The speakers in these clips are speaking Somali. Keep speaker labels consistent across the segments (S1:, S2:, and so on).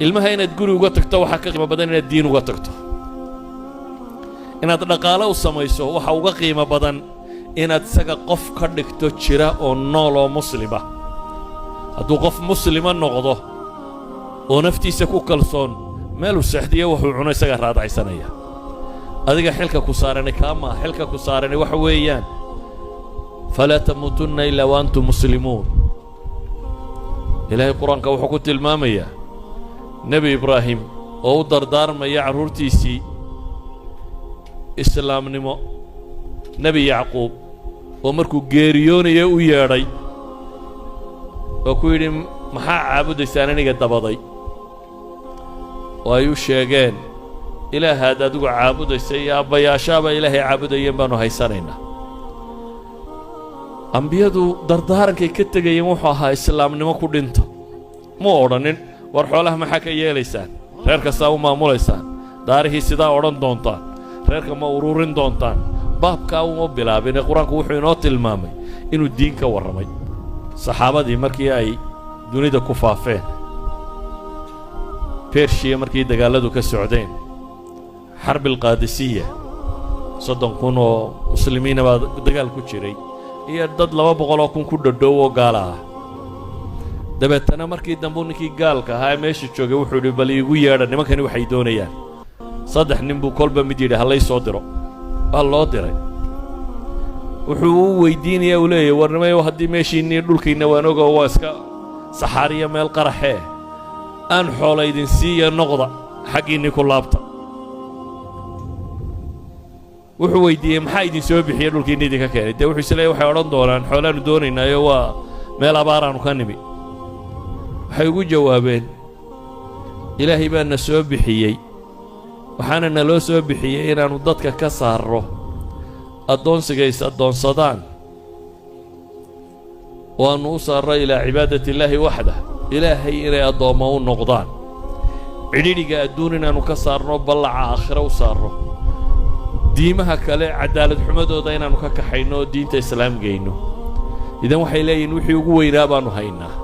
S1: ilmaha inaad guri uga tagto waxa ka qiimo badan inaad diin uga tagto inaad dhaqaale u samayso waxa uga qiimo badan inaad isaga qof ka dhigto jira oo nool oo muslima hadduu qof muslima noqdo oo naftiisa ku kalsoon meel uu seexdiyo wuxuu cuno isaga raadacaysanaya adiga xilka ku saaranay kaama xilka ku saaranay waxa weeyaan falaa tamuutunna ilaa wa antum muslimuun ilaahay qur-aanka wuxuu ku tilmaamayaa nebi ibraahim oo u dardaarmaya carruurtiisii islaamnimo nebi yacquub oo markuu geeriyoonayo u yeedhay oo ku yidhi maxaa caabudaysaan aniga dabaday oo ay u sheegeen ilaahaad adigu caabudaysa iyo abbayaashaaba ilaahay caabudayeen baannu haysanaynaa ambiyadu dardaarankay ka tegayeen wuxuu ahaa islaamnimo ku dhinta mu odhanin war xoolaha maxaa ka yeelaysaan reer kastaa u maamulaysaan daarihii sidaa odhan doontaan reerka ma ururin doontaan baabkaa uma bilaabine qur-aanku wuxuu inoo tilmaamay inuu diin ka warramay saxaabadii markii ay dunida ku faafeen bershiya markii dagaalladu ka socdeen xarbilqaadisiya 30,000 oo muslimiina baa dagaal ku jiray iyo dad 200 oo kun ku dhadhow oo gaala ah dabeetana markii dambu ninkii gaalka ahaa meesha joogay wuxuu yidhi bal iigu yeedha nimankani waxay doonayaan 3 nin buu kolba mid yidhi hallay soo diro waa loo diray wuxuu u weydiinayaa uu leeyahay warnimayo haddii meeshiinnii dhulkiinna waan oga waa iska saxaariya meel qaraxee aan xoola idin siiya noqda xaggiinnii ku laabta wuxuu weydiiyey maxaa idin soo bixiyey dhulkiinna idinka keenay dee wuxuu isleeyahay waxay odhan doonaan xoolaannu doonaynaayo waa meel abaaraannu ka nimi waxay ugu jawaabeen ilaahay baa na soo bixiyey waxaana naloo soo bixiyey inaannu dadka ka saarro addoonsiga is addoonsadaan oo aannu u saarro ilaa cibaadati illaahi waxdah ilaahay inay addoommo u noqdaan cidhidhiga adduun inaannu ka saarno ballaca aakhiro u saarro diimaha kale cadaalad xumadooda inaannu ka kaxayno oo diinta islaam geyno idan waxay leeyihiin wixii ugu weynaa baannu haynaa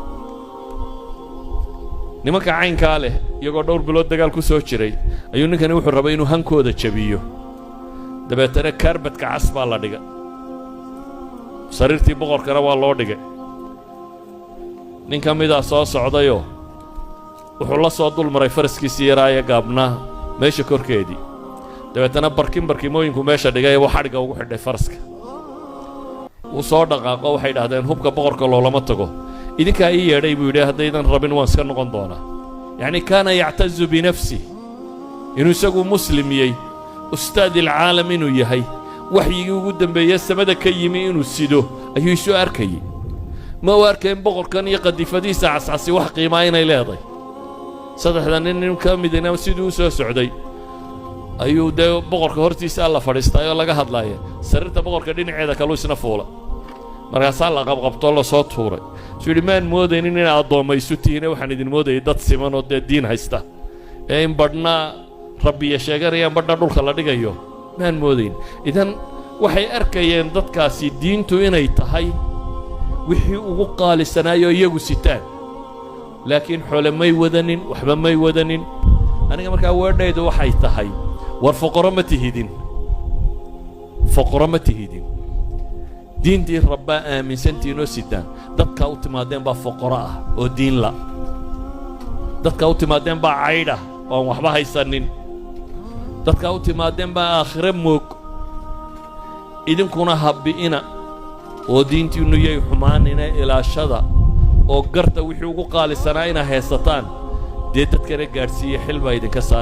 S1: nimanka caynkaa leh iyagoo dhowr bilood dagaal ku soo jiray ayuu ninkani wuxuu rabay inuu hankooda jabiyo dabeetana kaarbadka cas baa la dhigay sariirtii boqorkana waa loo dhigay nin ka midaa soo socdayoo wuxuu la soo dul maray faraskiisii yaraaye gaabnaa meesha korkeedii dabeetana barkimooyinku meesha dhigay buu xadhigga ugu xidhay faraska wuu soo dhaqaaqo waxay idhahdeen hubka boqorka loolama tago idinkaa ii yeedhay buu yidhi haddaydan rabin waan iska noqon doonaa yacni kaana yactazu binafsih inuu isagu muslimiyey ustaadi alcaalam inuu yahay waxyigii ugu dambeeye samada ka yimi inuu sido ayuu isu arkayey ma u arkayn boqorkan iyo qadifadiisa cascasi wax qiimaa inay leedahay 3 nin ka midina siduu u soo socday ayuu dee boqorka hortiisa alla fadhiistay oo laga hadlaaya sariirta boqorka dhinaceeda kaluu isna fuula markaasaa la qabqabtoo la soo tuuray suu yidhi maan moodaynin inay addoommaysu tihiine waxaan idin moodayay dad siman oo dee diin haysta ee in badhna rabbiya sheeganayaan badhna dhulka la dhigayo maan moodayn idan waxay arkayeen dadkaasi diintu inay tahay wixii ugu qaalisanaayo iyagu sitaan laakiin xoole may wadanin waxba may wadanin aniga markaa weedhaydu waxay tahay war foqoro ma tihidin diintii rabbaa aaminsantiinoo sidaan dadkaa u timaadeen baa foqoro ah oo diin la dadkaa u timaadeen baa caydh ah oo aan waxba haysanin dadkaa u timaadeen baa aakhire moog idinkuna habbi'ina oo diintiinnu yay xumaanina ilaashada oo garta wixii ugu qaalisanaa inaa haysataan dee dadkana gaadhsiiya xil baa idinka saara